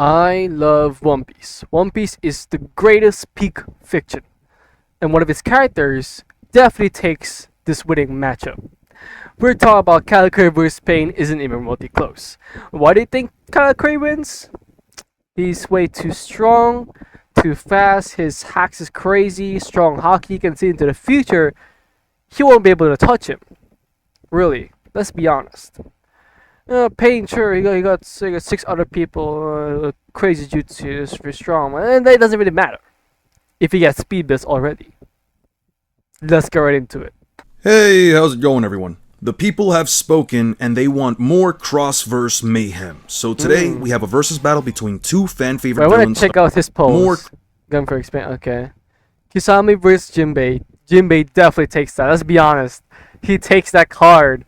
I love One Piece. One Piece is the greatest peak fiction, and one of its characters definitely takes this winning matchup. We're talking about Katakuri vs. Pain isn't even remotely close. Why do you think Katakuri wins? He's way too strong, too fast, his hacks is crazy, strong hockey, can see into the future. He won't be able to touch him. Really, let's be honest. Pain, sure, he got six other people, crazy jutsu, is very strong, and that doesn't really matter if he gets speed boost already. Let's get right into it. Hey, how's it going, everyone? The people have spoken, and they want more cross-verse mayhem. So today, we have a versus battle between two fan-favorite I want villains. to check out his pose. More Gun for expand. Okay. Kisame versus Jinbei. Jinbei definitely takes that. Let's be honest. He takes that card.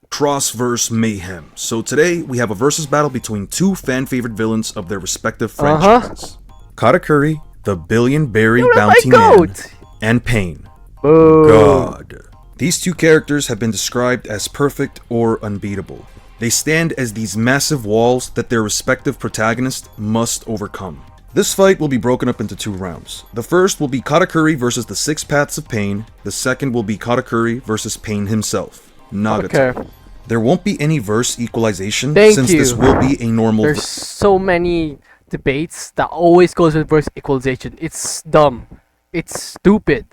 cross-verse mayhem. So today, we have a versus battle between two fan-favorite villains of their respective franchises. Katakuri, the billion-berry bounty man, and Pain. Boom. God. These two characters have been described as perfect or unbeatable. They stand as these massive walls that their respective protagonists must overcome. This fight will be broken up into two rounds. The first will be Katakuri versus the Six Paths of Pain. The second will be Katakuri versus Pain himself, Nagato. Okay. There won't be any verse equalization Thank you. this will be a normal There's so many debates that always goes with verse equalization. It's dumb. It's stupid.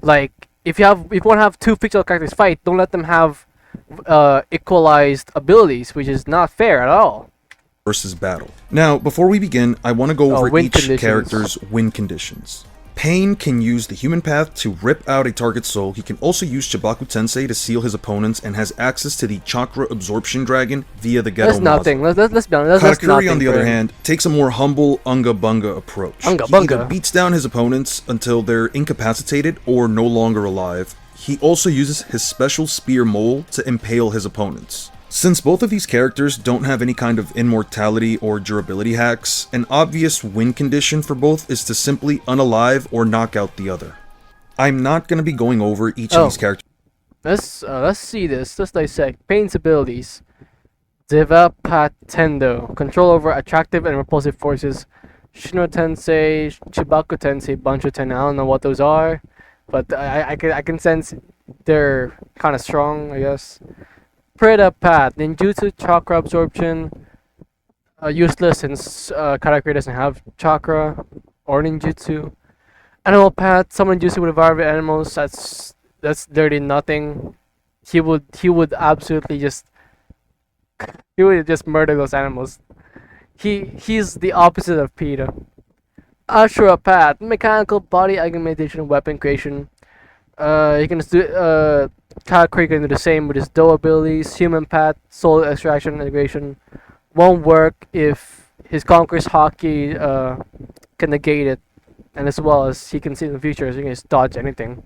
Like, if you want to have two fictional characters fight, don't let them have equalized abilities, which is not fair at all. versus battle. Now, before we begin, I want to go over win each conditions. character's win conditions. Pain can use the human path to rip out a target soul. He can also use Chibaku Tensei to seal his opponents and has access to the chakra absorption dragon via the Ghetto That's nothing. Let's be honest. That's Katakuri, nothing on the for other him. hand, takes a more humble Unga Bunga approach. Unga He either Bunga. beats down his opponents until they're incapacitated or no longer alive. He also uses his special spear mole to impale his opponents. Since both of these characters don't have any kind of immortality or durability hacks, an obvious win condition for both is to simply unalive or knock out the other. I'm not going to be going over each of these characters. Let's see this. Let's dissect. Pain's abilities. Diva Patendo. Control over attractive and repulsive forces. Shino Tensei, Chibaku Tensei, Bancho Tensei. I don't know what those are, but I can sense they're kind of strong, I guess. Preda Path. Ninjutsu Chakra Absorption. Useless since Katakuri doesn't have chakra or ninjutsu. Animal Path. Summon ninjutsu with environment animals. That's literally nothing. He would absolutely just murder those animals. He's the opposite of Peter. Ashura Path, mechanical body augmentation, weapon creation. He can do Katakuri can do the same with his Do abilities. Human Path, soul extraction, integration. Won't work if his Conqueror's Hockey can negate it, and as well as he can see in the future, so he can just dodge anything.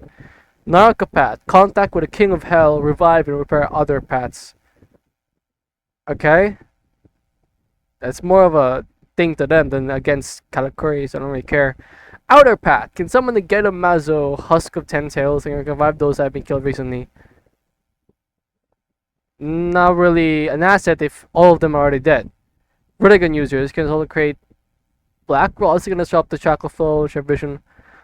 Naraka Path, contact with the King of Hell, revive and repair other paths. Okay? That's more of a thing to them than against Katakuri, so I don't really care. Outer Path, can summon the Ghetto Mazo, Husk of Ten Tails, and revive those that have been killed recently. Not really an asset if all of them are already dead. Vertigan users can also create Black Roll, it's gonna disrupt the chakra flow, share vision.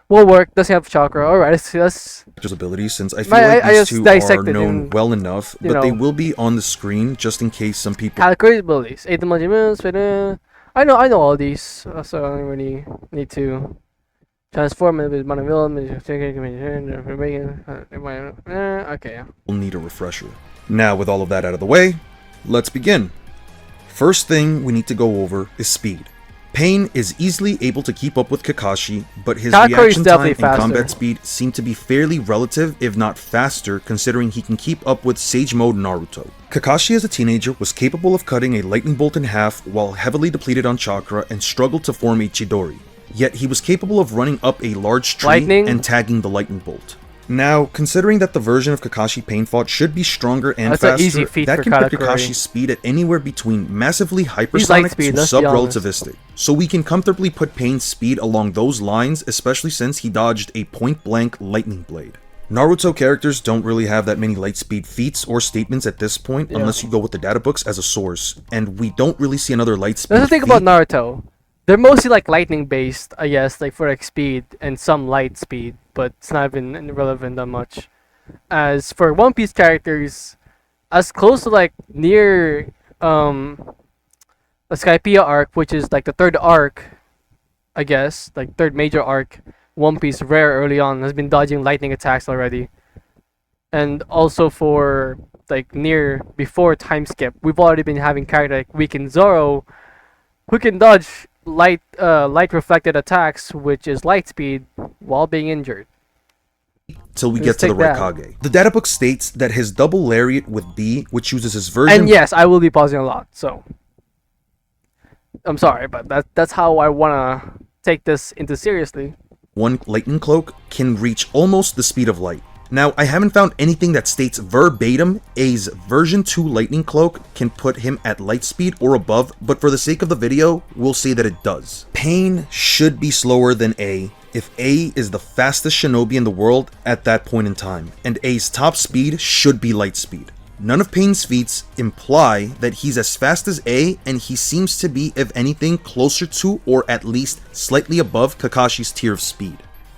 Will work, doesn't have chakra. Alright, let's abilities, since I feel like these two are known well enough, but they will be on the screen just in case some people. Katakuri's abilities. 8 moves, I know all these, so I don't really need to transform it with Monovillain. Okay. We'll need a refresher. Now, with all of that out of the way, let's begin. First thing we need to go over is speed. Pain is easily able to keep up with Kakashi, but his reaction time and combat speed seem to be fairly relative, if not faster, considering he can keep up with Sage Mode Naruto. Kakashi as a teenager was capable of cutting a lightning bolt in half while heavily depleted on chakra and struggled to form a Chidori. Yet he was capable of running up a large tree and tagging the lightning bolt. Now, considering that the version of Kakashi Pain fought should be stronger and faster, that can put Kakashi's speed at anywhere between massively hypersonic to sub-relativistic. So we can comfortably put Pain's speed along those lines, especially since he dodged a point-blank lightning blade. Naruto characters don't really have that many light speed feats or statements at this point, unless you go with the data books as a source, and we don't really see another light speed That's the thing about Naruto. They're mostly like lightning based, I guess, like for like speed and some light speed, but it's not even relevant that much. As for One Piece characters, as close to like near the Skypiea arc, which is like the third arc, I guess, like third major arc, One Piece rare early on has been dodging lightning attacks already. And also for like near before time skip, we've already been having character like Weekend Zoro who can dodge light reflected attacks, which is light speed, while being injured. Till we get to the Raikage. The data book states that his double lariat with B, which uses his version. And yes, I will be pausing a lot, so I'm sorry, but that's how I wanna take this into seriously. One lightning cloak can reach almost the speed of light. Now, I haven't found anything that states verbatim A's version 2 lightning cloak can put him at light speed or above, but for the sake of the video, we'll say that it does. Pain should be slower than A if A is the fastest shinobi in the world at that point in time, and A's top speed should be light speed. None of Pain's feats imply that he's as fast as A, and he seems to be, if anything, closer to or at least slightly above Kakashi's tier of speed.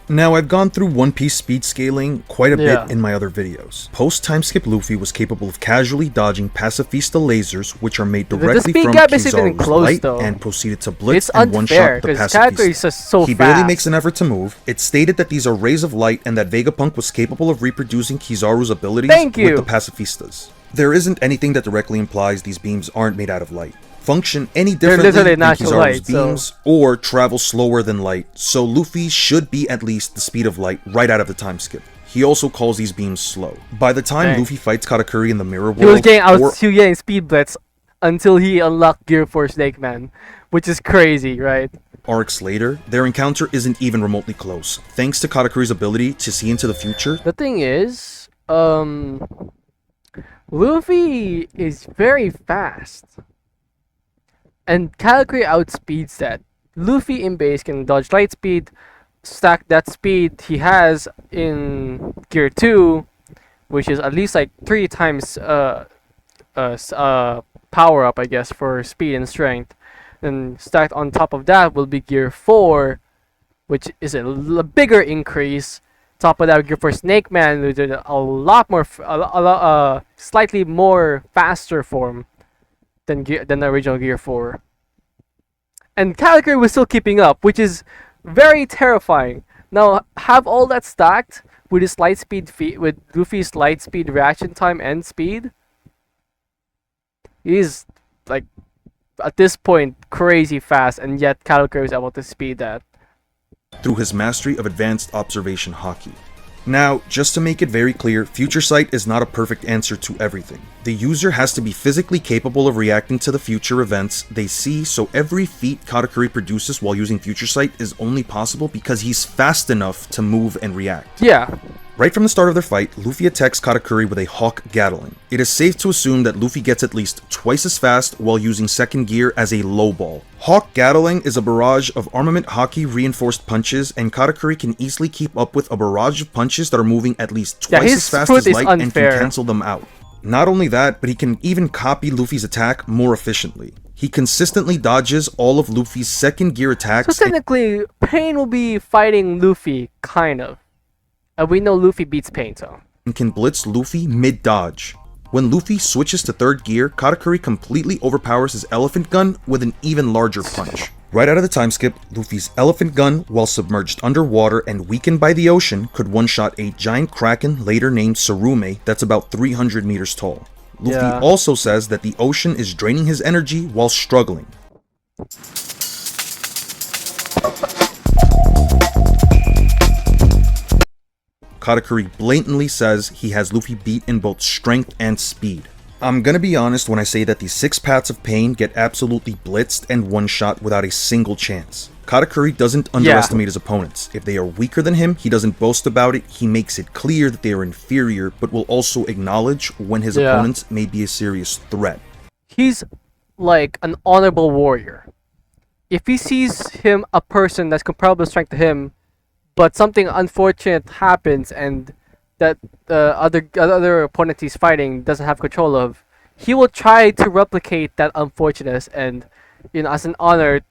Now, I've gone through One Piece speed scaling quite a bit in my other videos. Post-time skip Luffy was capable of casually dodging pacifista lasers, which are made directly from Kizaru's light, and proceeded to blitz and one-shot the pacifista. He barely makes an effort to move. It's stated that these are rays of light and that Vegapunk was capable of reproducing Kizaru's abilities with the pacifistas. There isn't anything that directly implies these beams aren't made out of light, function any differently than Kizaru's beams, or travel slower than light, so Luffy should be at least the speed of light right out of the time skip. He also calls these beams slow. By the time Luffy fights Katakuri in the Mirror World, he was getting speed blitz until he unlocked Gear 4 Snake Man, which is crazy, right? Arcs later, their encounter isn't even remotely close, thanks to Katakuri's ability to see into the future. The thing is, Luffy is very fast. And Katakuri outspeeds that. Luffy in base can dodge light speed, stack that speed he has in Gear 2, which is at least like 3 times power up, I guess, for speed and strength. Then stacked on top of that will be Gear 4, which is a bigger increase. Top of that, Gear 4 Snake Man, with a lot more, slightly more faster form than the original Gear 4. And Katakuri was still keeping up, which is very terrifying. Now, have all that stacked with his light speed with Luffy's light speed reaction time and speed. He's like at this point crazy fast, and yet Katakuri is able to speed that through his mastery of advanced observation haki. Now, just to make it very clear, Future Sight is not a perfect answer to everything. The user has to be physically capable of reacting to the future events they see, so every feat Katakuri produces while using Future Sight is only possible because he's fast enough to move and react. Yeah. Right from the start of their fight, Luffy attacks Katakuri with a Hawk Gatling. It is safe to assume that Luffy gets at least twice as fast while using second gear as a low ball. Hawk Gatling is a barrage of armament haki reinforced punches, and Katakuri can easily keep up with a barrage of punches that are moving at least twice as fast as light and can cancel them out. Not only that, but he can even copy Luffy's attack more efficiently. He consistently dodges all of Luffy's second gear attacks. So technically, Pain will be fighting Luffy, kind of. We know Luffy beats Pain, so. And can blitz Luffy mid-dodge. When Luffy switches to third gear, Katakuri completely overpowers his elephant gun with an even larger punch. Right out of the time skip, Luffy's elephant gun, while submerged underwater and weakened by the ocean, could one-shot a giant kraken later named Sarume that's about 300 meters tall. Luffy also says that the ocean is draining his energy while struggling. Katakuri blatantly says he has Luffy beat in both strength and speed. I'm gonna be honest when I say that these 6 paths of pain get absolutely blitzed and one-shot without a single chance. Katakuri doesn't underestimate his opponents. If they are weaker than him, he doesn't boast about it, he makes it clear that they are inferior, but will also acknowledge when his opponents may be a serious threat. He's like an honorable warrior. If he sees a person that's comparable strength to him, but something unfortunate happens and that the other opponent he's fighting doesn't have control of, he will try to replicate that unfortunateness, and as an honor,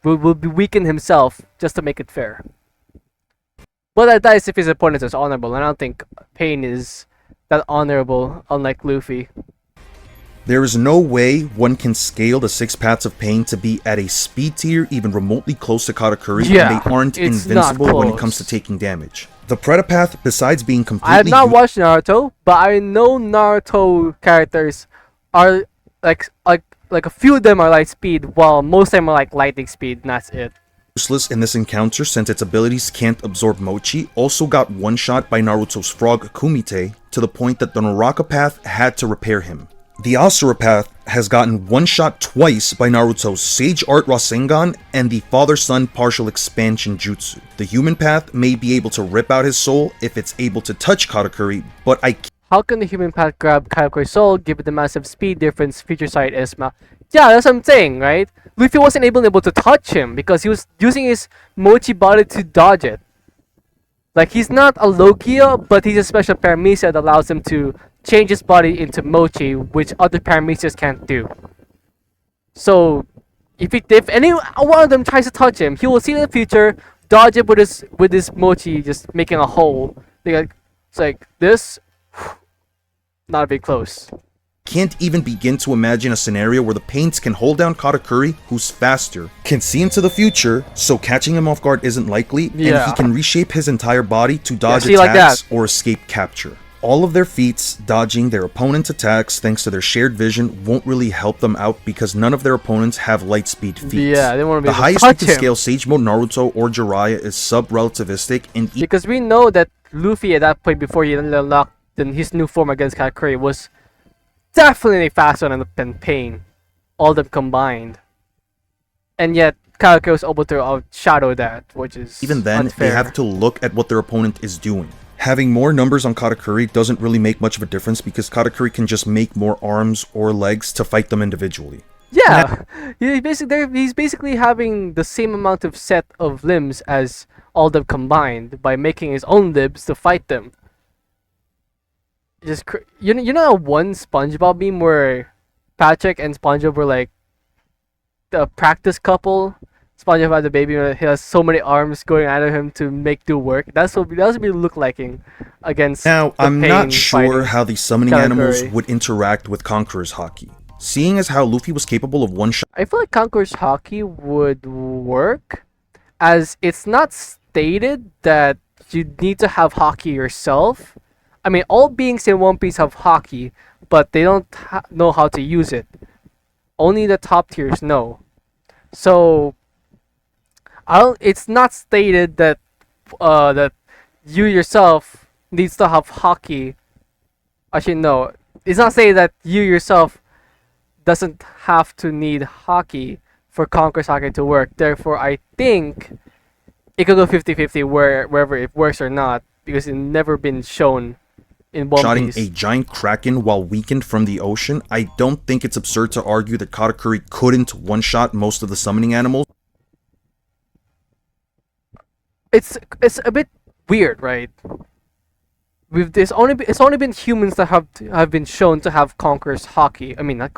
will weaken himself just to make it fair. But that is if his opponent is honorable, and I don't think Pain is that honorable, unlike Luffy. There is no way one can scale the 6 paths of Pain to be at a speed tier even remotely close to Katakuri, and they aren't invincible when it comes to taking damage. The Predapath, besides being completely... I have not watched Naruto, but I know Naruto characters are like a few of them are light speed, while most of them are like lightning speed, and that's it. Useless in this encounter since its abilities can't absorb Mochi, also got one-shot by Naruto's frog Kumite, to the point that the Naraka Path had to repair him. The Asura Path has gotten one-shot twice by Naruto's Sage Art Rasengan and the Father-Son Partial Expansion Jutsu. The Human Path may be able to rip out his soul if it's able to touch Katakuri, but How can the Human Path grab Katakuri's soul given the massive speed difference feature site Isma? Yeah, that's what I'm saying, right? Luffy wasn't able to touch him because he was using his Mochi body to dodge it. Like, he's not a Logia, but he's a special paramecia that allows him to change his body into Mochi, which other paramecias can't do. So, if any one of them tries to touch him, he will see in the future, dodge it with his Mochi, just making a hole. It's like this, not very close. Can't even begin to imagine a scenario where the Paints can hold down Katakuri, who's faster, can see into the future, so catching him off guard isn't likely, and he can reshape his entire body to dodge attacks or escape capture. All of their feats, dodging their opponent's attacks thanks to their shared vision, won't really help them out because none of their opponents have light speed feats. Yeah, they want to be the highest you can scale Sage Mode Naruto or Jiraiya is sub-relativistic, and because we know that Luffy at that point, before he unlocked his new form against Katakuri, was definitely faster than Pain, all of them combined. And yet, Katakuri was able to outshadow that, which is even then, unfair. They have to look at what their opponent is doing. Having more numbers on Katakuri doesn't really make much of a difference because Katakuri can just make more arms or legs to fight them individually. Yeah, he's basically having the same amount of set of limbs as all of them combined by making his own limbs to fight them. Just you know one SpongeBob meme where Patrick and SpongeBob were like the practice couple. SpongeBob had the baby and he has so many arms going out of him to make do work. That's what we look like against. Now I'm not sure how the summoning animals would interact with Conqueror's Haki. Seeing as how Luffy was capable of one shot, I feel like Conqueror's Haki would work, as it's not stated that you need to have Haki yourself. I mean, all beings in One Piece have Haki, but they don't know how to use it. Only the top tiers know. So, it's not stated that that you yourself needs to have Haki. Actually, no. It's not saying that you yourself doesn't have to need Haki for Conqueror's Haki to work. Therefore, I think it could go 50-50 wherever it works or not, because it's never been shown in One Piece. A giant kraken while weakened from the ocean, I don't think it's absurd to argue that Katakuri couldn't one-shot most of the summoning animals. It's a bit weird, right? It's only been humans that have been shown to have Conqueror's Haki. I mean, not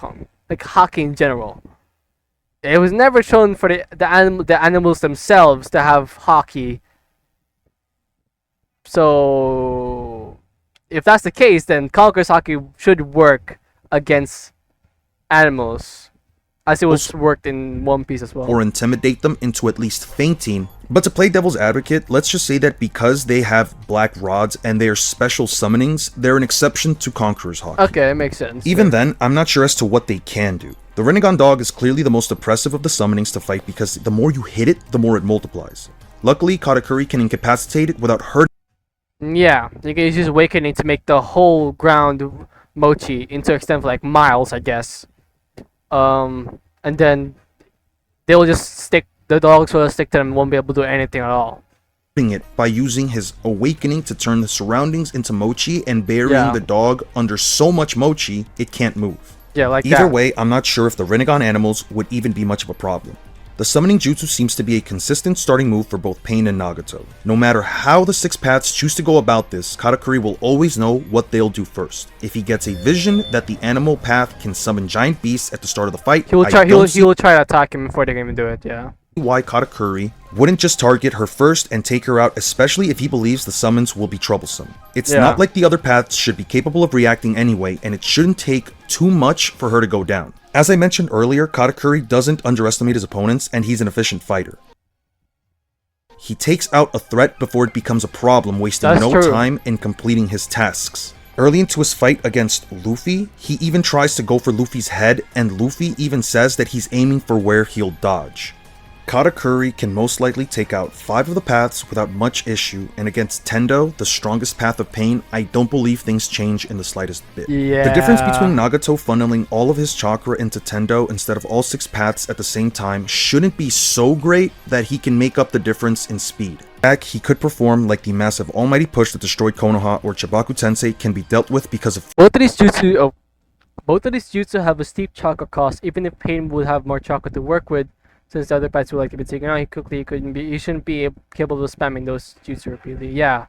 like Haki in general. It was never shown for the animals themselves to have Haki. So, if that's the case, then Conqueror's Haki should work against animals, as it was worked in One Piece as well. Or intimidate them into at least fainting. But to play devil's advocate, let's just say that because they have black rods and they are special summonings, they're an exception to Conqueror's Haki. Okay, it makes sense. Even then, I'm not sure as to what they can do. The Rinnegan Dog is clearly the most oppressive of the summonings to fight because the more you hit it, the more it multiplies. Luckily, Katakuri can incapacitate it without hurting. Yeah, you can use his awakening to make the whole ground Mochi into extent of like miles, I guess. And then they will just stick. The dogs will stick to them and won't be able to do anything at all. It by using his awakening to turn the surroundings into Mochi and burying the dog under so much Mochi it can't move. Yeah, like Either way, I'm not sure if the Rinnegan animals would even be much of a problem. The summoning jutsu seems to be a consistent starting move for both Pain and Nagato. No matter how the 6 paths choose to go about this, Katakuri will always know what they'll do first. If he gets a vision that the animal path can summon giant beasts at the start of the fight, he will try to attack him before they can even do it, yeah. Why Katakuri wouldn't just target her first and take her out, especially if he believes the summons will be troublesome. It's not like the other paths should be capable of reacting anyway, and it shouldn't take too much for her to go down. As I mentioned earlier, Katakuri doesn't underestimate his opponents, and he's an efficient fighter. He takes out a threat before it becomes a problem, wasting no time in completing his tasks. Early into his fight against Luffy, he even tries to go for Luffy's head, and Luffy even says that he's aiming for where he'll dodge. Katakuri can most likely take out 5 of the paths without much issue, and against Tendo, the strongest path of Pain, I don't believe things change in the slightest bit. Yeah. The difference between Nagato funneling all of his chakra into Tendo instead of all 6 paths at the same time shouldn't be so great that he can make up the difference in speed. In fact, he could perform like the massive almighty push that destroyed Konoha or Chibaku Tensei can be dealt with because of both of these jutsu have a steep chakra cost, even if Pain would have more chakra to work with. Since the other paths would like to be taken out, he shouldn't be capable of spamming those jutsu repeatedly. Yeah.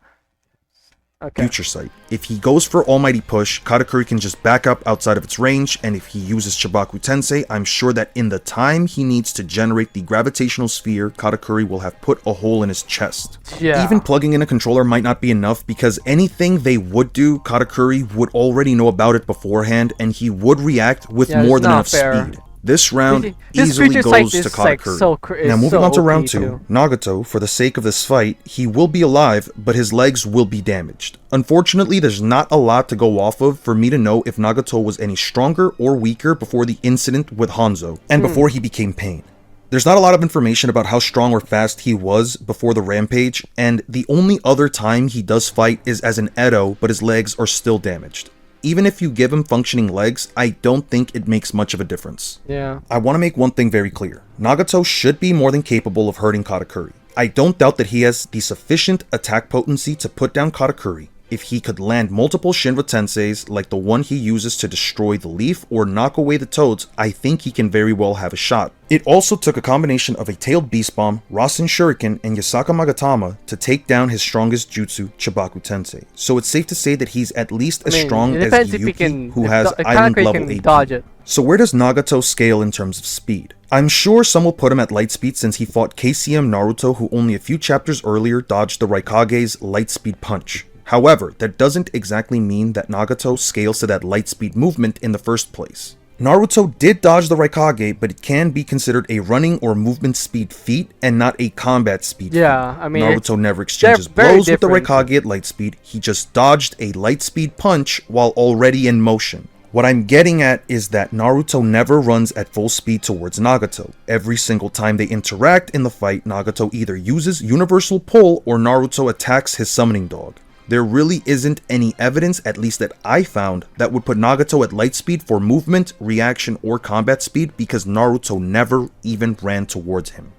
Okay. Future sight. If he goes for almighty push, Katakuri can just back up outside of its range, and if he uses Chibaku Tensei, I'm sure that in the time he needs to generate the gravitational sphere, Katakuri will have put a hole in his chest. Yeah. Even plugging in a controller might not be enough, because anything they would do, Katakuri would already know about it beforehand, and he would react with more than enough speed. This round easily goes to Katakuri. Now moving on to round 2, Nagato, for the sake of this fight, he will be alive, but his legs will be damaged. Unfortunately, there's not a lot to go off of for me to know if Nagato was any stronger or weaker before the incident with Hanzo, and before he became Pain. There's not a lot of information about how strong or fast he was before the rampage, and the only other time he does fight is as an Edo, but his legs are still damaged. Even if you give him functioning legs, I don't think it makes much of a difference. Yeah. I want to make one thing very clear. Nagato should be more than capable of hurting Katakuri. I don't doubt that he has the sufficient attack potency to put down Katakuri. If he could land multiple Shinra Tenseis like the one he uses to destroy the leaf or knock away the toads, I think he can very well have a shot. It also took a combination of a Tailed Beast Bomb, Rasen Shuriken, and Yasaka Magatama to take down his strongest jutsu, Chibaku Tensei. So it's safe to say that he's at least as strong as Gyuki, who has island level AP. So where does Nagato scale in terms of speed? I'm sure some will put him at light speed since he fought KCM Naruto, who only a few chapters earlier dodged the Raikage's light speed punch. However, that doesn't exactly mean that Nagato scales to that light speed movement in the first place. Naruto did dodge the Raikage, but it can be considered a running or movement speed feat and not a combat speed feat. I mean, Naruto never exchanges blows with the Raikage at light speed, he just dodged a light speed punch while already in motion. What I'm getting at is that Naruto never runs at full speed towards Nagato. Every single time they interact in the fight, Nagato either uses Universal Pull or Naruto attacks his summoning dog. There really isn't any evidence, at least that I found, that would put Nagato at light speed for movement, reaction, or combat speed because Naruto never even ran towards him.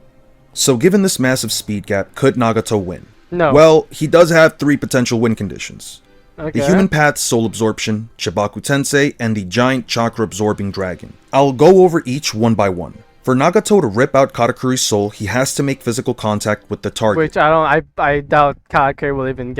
So given this massive speed gap, could Nagato win? No. Well, he does have 3 potential win conditions. Okay. The human path's soul absorption, Chibaku Tensei, and the giant chakra absorbing dragon. I'll go over each one by one. For Nagato to rip out Katakuri's soul, he has to make physical contact with the target. Which I doubt Katakuri will even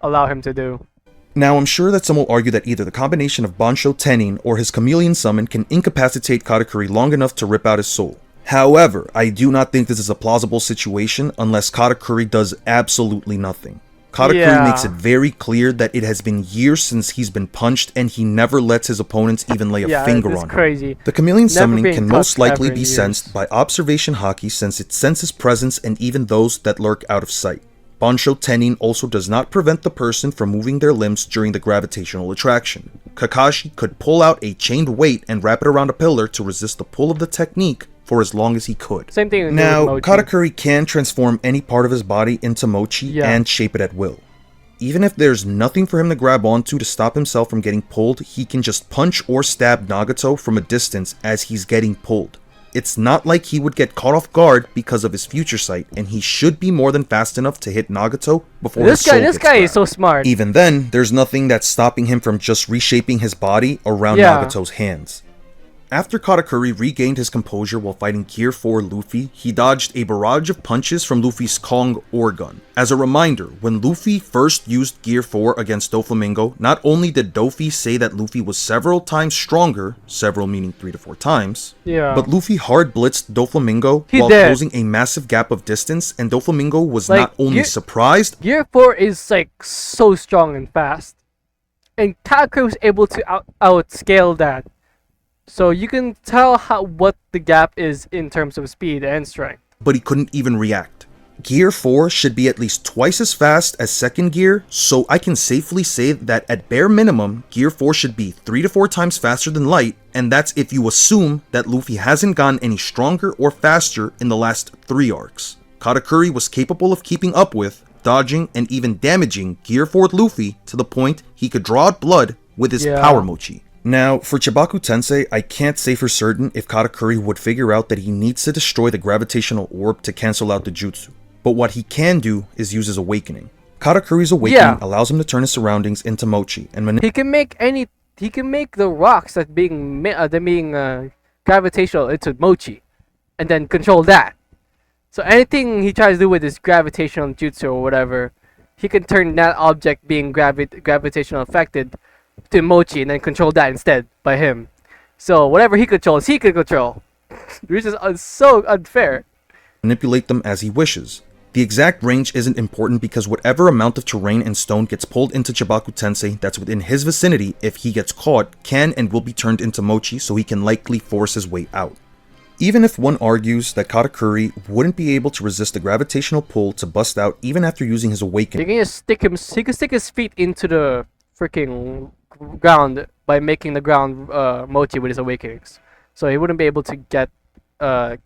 allow him to do. Now, I'm sure that some will argue that either the combination of Bansho Tenin or his chameleon summon can incapacitate Katakuri long enough to rip out his soul. However, I do not think this is a plausible situation unless Katakuri does absolutely nothing. Katakuri makes it very clear that it has been years since he's been punched and he never lets his opponents even lay a finger on him. The chameleon summoning can most likely be sensed by observation haki since it senses presence and even those that lurk out of sight. Bansho Tenin also does not prevent the person from moving their limbs during the gravitational attraction. Kakashi could pull out a chained weight and wrap it around a pillar to resist the pull of the technique for as long as he could. Same thing. Now, Katakuri can transform any part of his body into mochi and shape it at will. Even if there's nothing for him to grab onto to stop himself from getting pulled, he can just punch or stab Nagato from a distance as he's getting pulled. It's not like he would get caught off guard because of his future sight, and he should be more than fast enough to hit Nagato before his soul gets guy is so smart. Even then, there's nothing that's stopping him from just reshaping his body around Nagato's hands. After Katakuri regained his composure while fighting Gear 4 Luffy, he dodged a barrage of punches from Luffy's Kong Ore Gun. As a reminder, when Luffy first used Gear 4 against Doflamingo, not only did Dofi say that Luffy was several times stronger, several meaning 3 to 4 times, but Luffy hard blitzed Doflamingo while closing a massive gap of distance, and Doflamingo was not only surprised. Gear 4 is like so strong and fast, and Katakuri was able to outscale that. So you can tell what the gap is in terms of speed and strength. But he couldn't even react. Gear 4 should be at least twice as fast as second gear, so I can safely say that at bare minimum, Gear 4 should be 3 to 4 times faster than Light, and that's if you assume that Luffy hasn't gotten any stronger or faster in the last 3 arcs. Katakuri was capable of keeping up with, dodging, and even damaging Gear 4 Luffy to the point he could draw out blood with his power mochi. Now, for Chibaku Tensei, I can't say for certain if Katakuri would figure out that he needs to destroy the gravitational orb to cancel out the jutsu, but what he can do is use his awakening. Katakuri's awakening allows him to turn his surroundings into mochi, and he can make the rocks that being gravitational into mochi, and then control that. So anything he tries to do with his gravitational jutsu or whatever, he can turn that object being gravitational affected to mochi and then control that instead by him. So whatever he controls, he can control. Which is so unfair. Manipulate them as he wishes. The exact range isn't important because whatever amount of terrain and stone gets pulled into Chibaku Tensei that's within his vicinity, if he gets caught, can and will be turned into mochi, so he can likely force his way out. Even if one argues that Katakuri wouldn't be able to resist the gravitational pull to bust out even after using his awakening, he can stick his feet into the freaking ground by making the ground mochi with his awakenings, so he wouldn't be able to get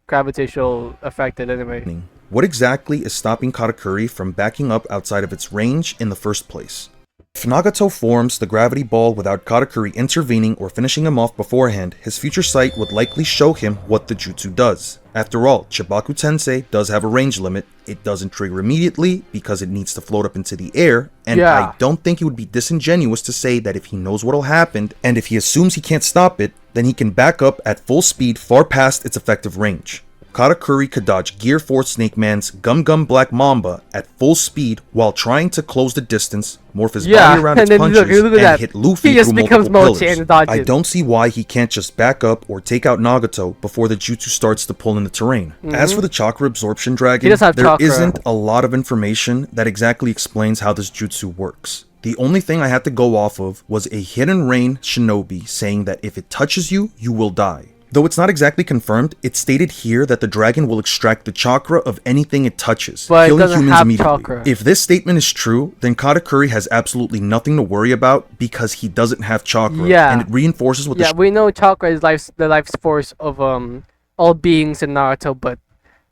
gravitational affected anyway. What exactly is stopping Katakuri from backing up outside of its range in the first place? If Nagato forms the gravity ball without Katakuri intervening or finishing him off beforehand, his future sight would likely show him what the jutsu does. After all, Chibaku Tensei does have a range limit. It doesn't trigger immediately because it needs to float up into the air, and I don't think it would be disingenuous to say that if he knows what'll happen, and if he assumes he can't stop it, then he can back up at full speed far past its effective range. Katakuri could dodge Gear 4 Snake Man's Gum Gum Black Mamba at full speed while trying to close the distance, morph his body around its punches, and hit Luffy through multiple pillars. I don't see why he can't just back up or take out Nagato before the jutsu starts to pull in the terrain. As for the chakra absorption dragon, there isn't a lot of information that exactly explains how this jutsu works. The only thing I had to go off of was a Hidden Rain shinobi saying that if it touches you, you will die. Though it's not exactly confirmed, it's stated here that the dragon will extract the chakra of anything it touches, killing humans immediately. If this statement is true, then Katakuri has absolutely nothing to worry about because he doesn't have chakra, and it reinforces what we know chakra is the life force of all beings in Naruto, but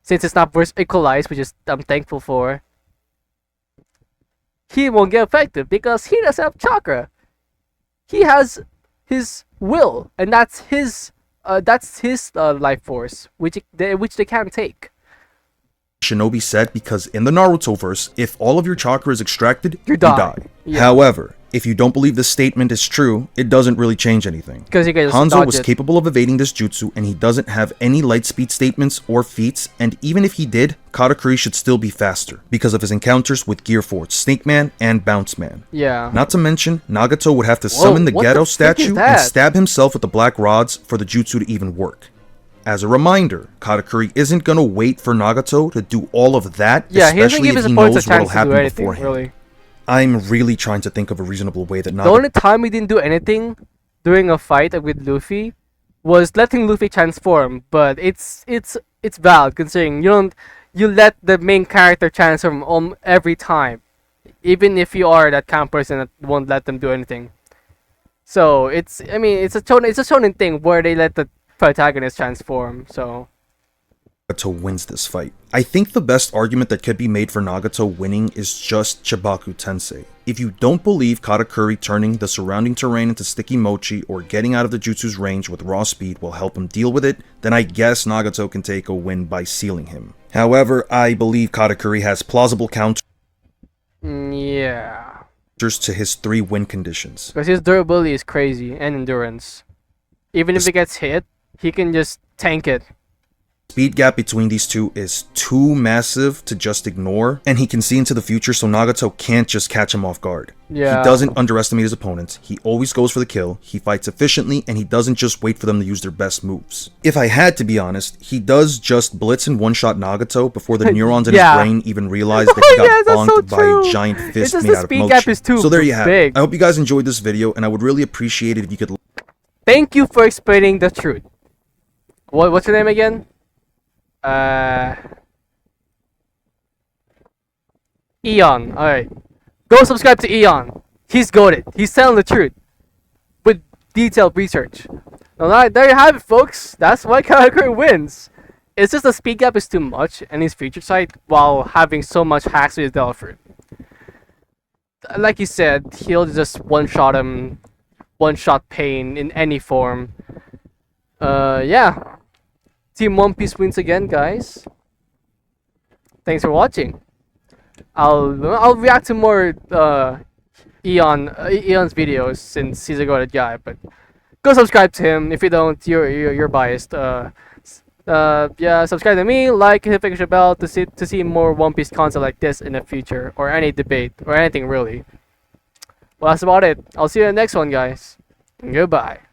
since it's not verse equalized, which is I'm thankful for, he won't get affected because he doesn't have chakra. He has his will, and that's his life force, which they can't take. Shinobi said because in the Naruto verse, if all of your chakra is extracted, you die. However, if you don't believe this statement is true, it doesn't really change anything. Hanzo was capable of evading this jutsu, and he doesn't have any light speed statements or feats, and even if he did, Katakuri should still be faster, because of his encounters with Gear 4, Snake Man, and Bounce Man. Not to mention, Nagato would have to summon the Ghetto statue and stab himself with the black rods for the jutsu to even work. As a reminder, Katakuri isn't gonna wait for Nagato to do all of that, especially if he knows what'll happen beforehand. Really. I'm really trying to think of a reasonable way that Nagato... The only time we didn't do anything during a fight with Luffy was letting Luffy transform, but it's valid considering you let the main character transform every time, even if you are that kind of person that won't let them do anything. So it's a shonen thing where they let the protagonist transform. So Nagato wins this fight. I think the best argument that could be made for Nagato winning is just Chibaku Tensei. If you don't believe Katakuri turning the surrounding terrain into sticky mochi or getting out of the jutsu's range with raw speed will help him deal with it, then I guess Nagato can take a win by sealing him. However, I believe Katakuri has plausible counters to his 3 win conditions. Because his durability is crazy and endurance. Even if it gets hit, he can just tank it. Speed gap between these two is too massive to just ignore, and he can see into the future, so Nagato can't just catch him off guard. Yeah. He doesn't underestimate his opponents, he always goes for the kill, he fights efficiently, and he doesn't just wait for them to use their best moves. If I had to be honest, he does just blitz and one-shot Nagato before the neurons in his brain even realize that he got bonked by a giant fist made out of mochi. So there you have it. I hope you guys enjoyed this video, and I would really appreciate it if you could... Thank you for explaining the truth. What's your name again? Eon. Alright. Go subscribe to Eon. He's goated. He's telling the truth. With detailed research. Now, there you have it, folks. That's why Katakuri wins. It's just the speed gap is too much and his featured sight while having so much hacks with his Devil Fruit. Like you said, he'll just one-shot him. One-shot Pain in any form. Yeah. Team One Piece wins again, guys. Thanks for watching. I'll react to more Eon's videos since he's a goated guy, but go subscribe to him. If you don't, you're biased. Yeah, subscribe to me, like, hit the notification bell to see more One Piece content like this in the future, or any debate or anything really. Well, that's about it. I'll see you in the next one, guys. Goodbye.